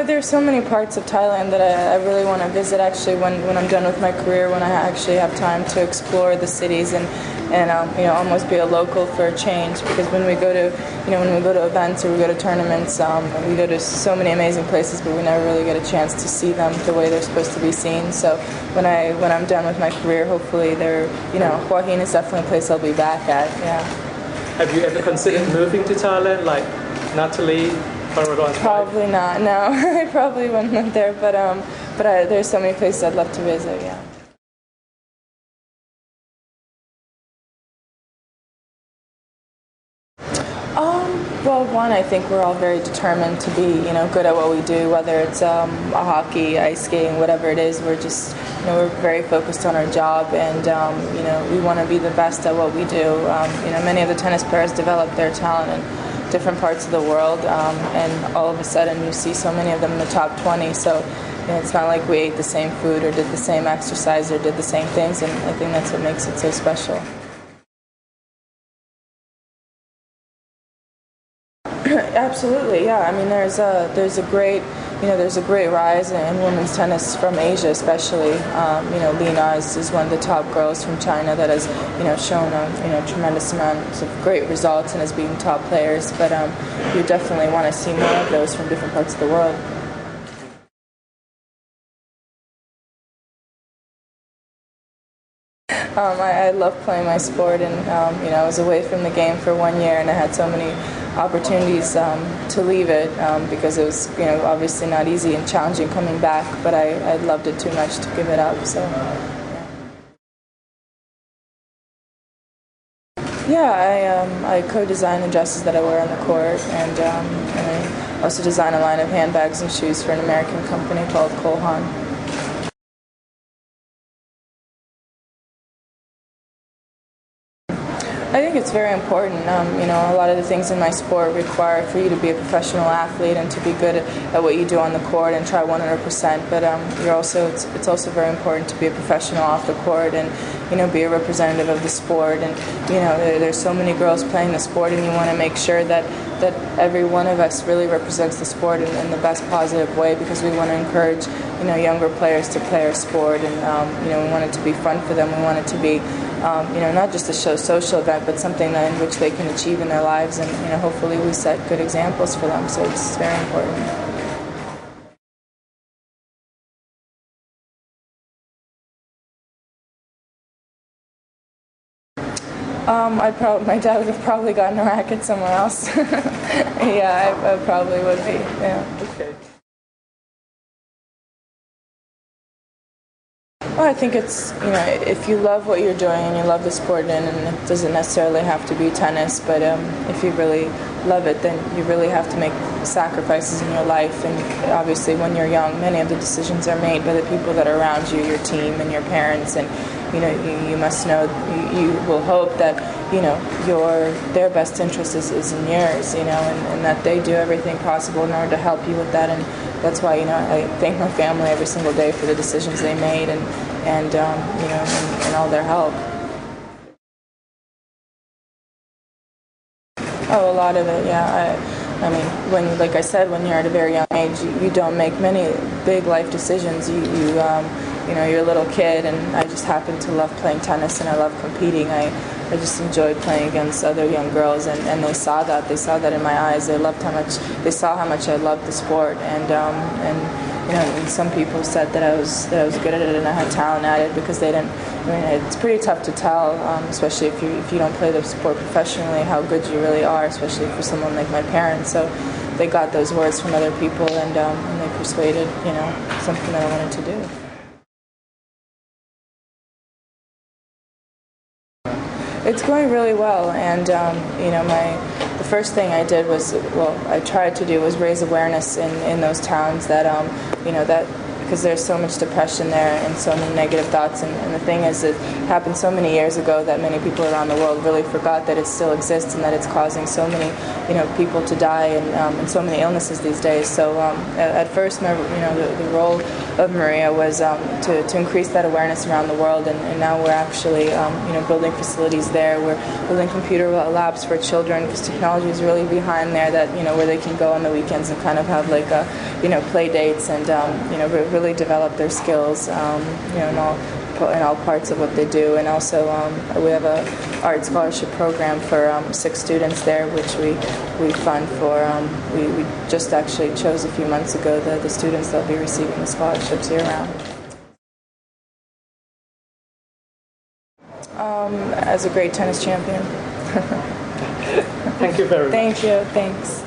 There's so many parts of Thailand that I really want to visit. Actually, when I'm done with my career, when I actually have time to explore the cities and almost be a local for a change. Because when we go to events or we go to tournaments, we go to so many amazing places, but we never really get a chance to see them the way they're supposed to be seen. So when I'm done with my career, hopefully Hua Hin is definitely a place I'll be back at. Yeah. Have you ever considered moving to Thailand, like Natalie? Probably not. No, I probably wouldn't live there. But there's so many places I'd love to visit. Yeah. Well, one, I think we're all very determined to be, good at what we do, whether it's hockey, ice skating, whatever it is. We're just, we're very focused on our job, and we want to be the best at what we do. Many of the tennis players develop their talent in different parts of the world, and all of a sudden you see so many of them in the top 20. So it's not like we ate the same food or did the same exercise or did the same things, and I think that's what makes it so special. Absolutely, yeah. I mean, there's a great rise in women's tennis from Asia, especially. Lina is one of the top girls from China that has shown tremendous amounts of great results and has beaten top players. But you definitely want to see more of those from different parts of the world. I love playing my sport, and I was away from the game for 1 year, and I had so many opportunities to leave it because it was obviously not easy and challenging coming back, but I loved it too much to give it up. So I co-design the dresses that I wear on the court, and I also design a line of handbags and shoes for an American company called Hua Hin. I think it's very important. A lot of the things in my sport require for you to be a professional athlete and to be good at what you do on the court and try 100%. But it's also very important to be a professional off the court and be a representative of the sport. And there's so many girls playing the sport, and you want to make sure that every one of us really represents the sport in the best positive way, because we want to encourage younger players to play our sport, and we want it to be fun for them. We want it to be not just a social event, but something in which they can achieve in their lives, and hopefully we set good examples for them. So it's very important. My dad would have probably gotten a racket somewhere else. Yeah, I probably would be. Yeah. Okay. Well, I think it's, if you love what you're doing and you love the sport, and it doesn't necessarily have to be tennis, but if you really love it, then you really have to make sacrifices in your life. And obviously when you're young, many of the decisions are made by the people that are around you, your team and your parents, and you must know, you will hope that their best interest is in yours, and that they do everything possible in order to help you with that. And that's why I thank my family every single day for the decisions they made and all their help. Oh, a lot of it, yeah. I mean, like I said, when you're at a very young age, you don't make many big life decisions. You're a little kid, and I just happen to love playing tennis, and I love competing. I just enjoyed playing against other young girls, and they saw that. They saw that in my eyes. They saw how much I loved the sport, and some people said that I was good at it and I had talent at it, because they didn't. It's pretty tough to tell, especially if you don't play the sport professionally, how good you really are, especially for someone like my parents. So they got those words from other people, and they persuaded something that I wanted to do. It's going really well, and the first thing I did was, I tried to do was raise awareness in those towns that because there's so much depression there and so many negative thoughts, and the thing is, it happened so many years ago that many people around the world really forgot that it still exists, and that it's causing so many people to die and so many illnesses these days. So at first, the role of Maria was to increase that awareness around the world, and now we're actually building facilities there. We're building computer labs for children because technology is really behind there, that where they can go on the weekends and kind of have like play dates and really develop their skills in all parts of what they do. And also we have a art scholarship program for 6 students there, which we fund for. We just actually chose a few months ago the students that will be receiving the scholarships year round. As a great tennis champion. Thank you very much. Thank you. Thanks.